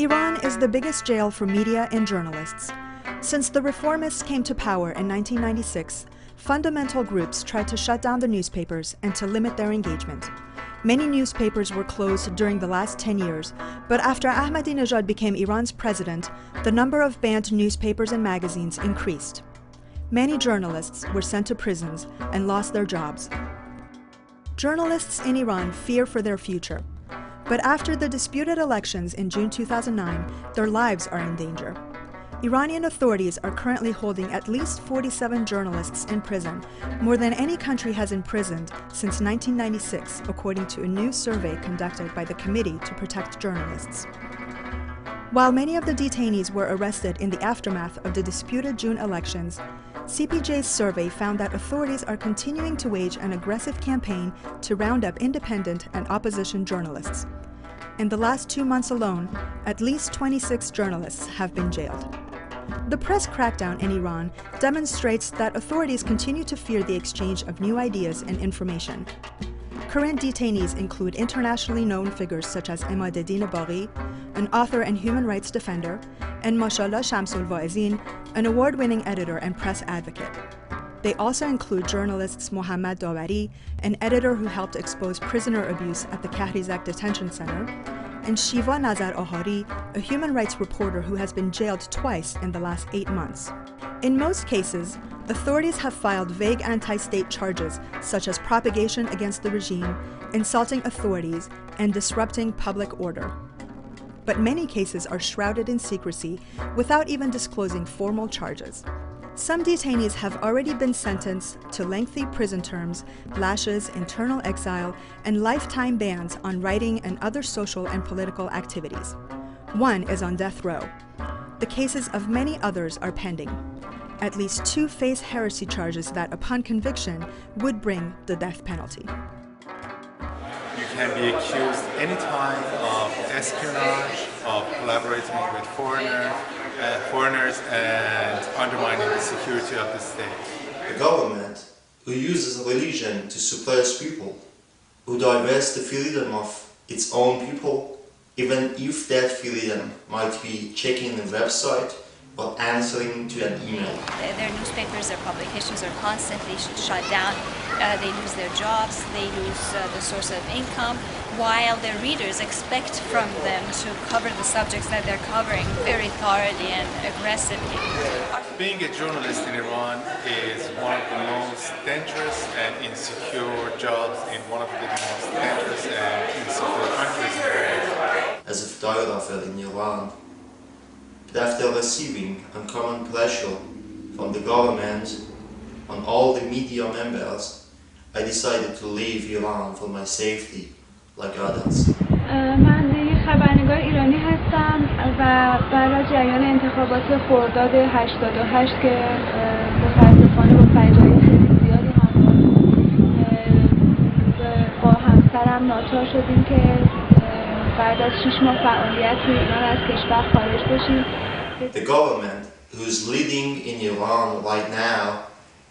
Iran is the biggest jail for media and journalists. Since the reformists came to power in 1996, fundamental groups tried to shut down the newspapers and to limit their engagement. Many newspapers were closed during the last 10 years, but after Ahmadinejad became Iran's president, the number of banned newspapers and magazines increased. Many journalists were sent to prisons and lost their jobs. Journalists in Iran fear for their future. But after the disputed elections in June 2009, their lives are in danger. Iranian authorities are currently holding at least 47 journalists in prison, more than any country has imprisoned since 1996, according to a new survey conducted by the Committee to Protect Journalists. While many of the detainees were arrested in the aftermath of the disputed June elections, CPJ's survey found that authorities are continuing to wage an aggressive campaign to round up independent and opposition journalists. In the last 2 months alone, at least 26 journalists have been jailed. The press crackdown in Iran demonstrates that authorities continue to fear the exchange of new ideas and information. Current detainees include internationally known figures such as Emadeddin Baghi, an author and human rights defender, and Mashallah Shamsul Vaezin, an award-winning editor and press advocate. They also include journalists Mohammad Davari, an editor who helped expose prisoner abuse at the Kahrizak Detention Center, and Shiva Nazar Ahari, a human rights reporter who has been jailed twice in the last 8 months. In most cases, authorities have filed vague anti-state charges such as propagation against the regime, insulting authorities, and disrupting public order. But many cases are shrouded in secrecy without even disclosing formal charges. Some detainees have already been sentenced to lengthy prison terms, lashes, internal exile, and lifetime bans on writing and other social and political activities. One is on death row. The cases of many others are pending. At least 2 face heresy charges that, upon conviction, would bring the death penalty. You can be accused anytime of espionage, of collaborating with foreigners and undermining the security of the state. A government who uses religion to suppress people, who diverts the freedom of its own people, even if that freedom might be checking a website or answering to an email. Their newspapers, their publications are constantly shut down. They lose their jobs, they lose the source of income, while their readers expect from them to cover the subjects that they're covering very thoroughly and aggressively. Being a journalist in Iran is one of the most dangerous and insecure jobs in one of the most dangerous and insecure countries in the world. As a photographer in Iran, but after receiving uncommon pressure from the government on all the media members, I decided to leave Iran for my safety, like others. من خبرنگار ایرانی هستم و برای جریان انتخابات خرداد 88 که متاسفانه با فجایع خیلی زیادی با همسرم ناچار شدیم که بعد از 6 ماه فعالیت توی ایران از کشور خارج بشیم. The government who's leading in Iran right now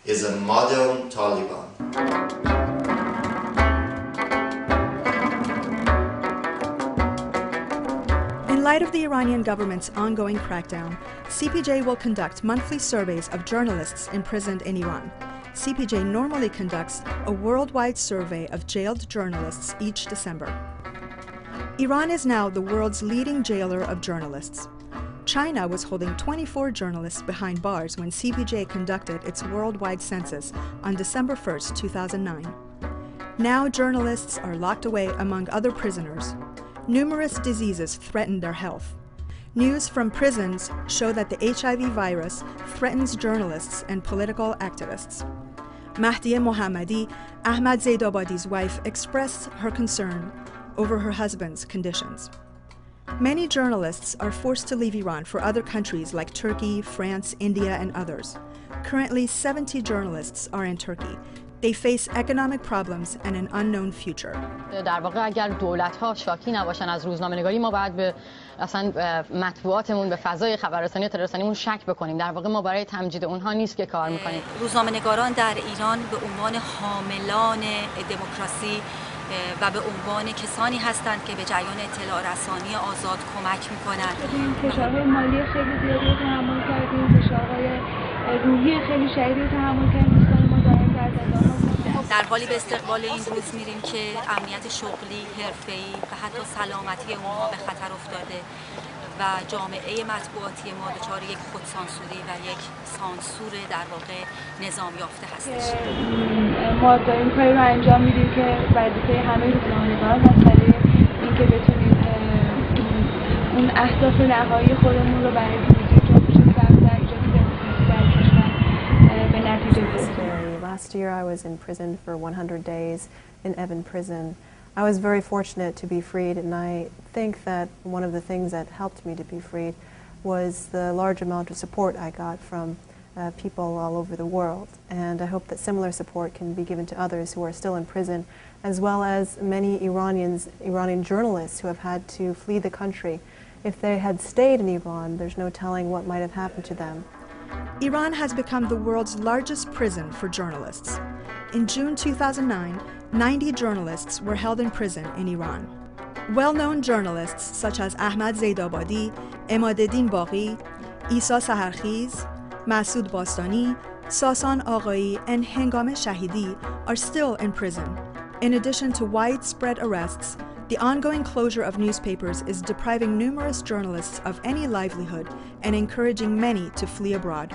is a modern Taliban. In light of the Iranian government's ongoing crackdown, CPJ will conduct monthly surveys of journalists imprisoned in Iran. CPJ normally conducts a worldwide survey of jailed journalists each December. Iran is now the world's leading jailer of journalists. China was holding 24 journalists behind bars when CPJ conducted its worldwide census on December 1, 2009. Now journalists are locked away among other prisoners. Numerous diseases threaten their health. News from prisons show that the HIV virus threatens journalists and political activists. Mahdieh Mohammadi, Ahmad Zaidabadi's wife, expressed her concern over her husband's conditions. Many journalists are forced to leave Iran for other countries like Turkey, France, India, and others. Currently, 70 journalists are in Turkey. They face economic problems and an unknown future. در واقع اگر دولت‌ها شاکی نباشن از روزنامه‌نگاری ما باید به اصلا مطبوعاتمون به فضای خبررسانی و تلویزیونیمون شک بکنیم. در واقع ما برای تمجید اونها نیست که کار می‌کنیم. روزنامه‌نگاران در ایران به عنوان حاملان دمکراسی و به عنوان کسانی هستند که به جریان اطلاع رسانی آزاد کمک می‌کنند. فشارهای مالی خیلی زیادی رو تحمل کردیم، فشارهای روحی خیلی شدیدی رو تحمل کردیم. دوستان ما دائم در زندان‌ها بودن. در حالی به استقبال این روز میریم که امنیت شغلی، حرفه‌ای و حتی سلامتی اونها به خطر افتاده و جامعه مطبوعاتی ما دچار یک خودسانسوری و یک سانسور در واقع نظام یافته هستش. ما داریم کاری رو انجام میدیم که وظیفه همه روزنامه‌نگاران هست برای اینکه بتونیم اون اهداف نهایی خودمون رو برای پیروزی جنبش سبز در ایجاد دموکراسی در کشور به نتیجه برسونیم. Last year I was in prison for 100 days in Evin prison. I was very fortunate to be freed, and I think that one of the things that helped me to be freed was the large amount of support I got from people all over the world. And I hope that similar support can be given to others who are still in prison, as well as many Iranian journalists who have had to flee the country. If they had stayed in Iran, there's no telling what might have happened to them. Iran has become the world's largest prison for journalists. In June 2009, 90 journalists were held in prison in Iran. Well-known journalists such as Ahmad Zaidabadi, Emadeddin Baghi, Isa Saharkhiz, Masoud Bastani, Sasan Aghai, and Hengame Shahidi are still in prison. In addition to widespread arrests, the ongoing closure of newspapers is depriving numerous journalists of any livelihood and encouraging many to flee abroad.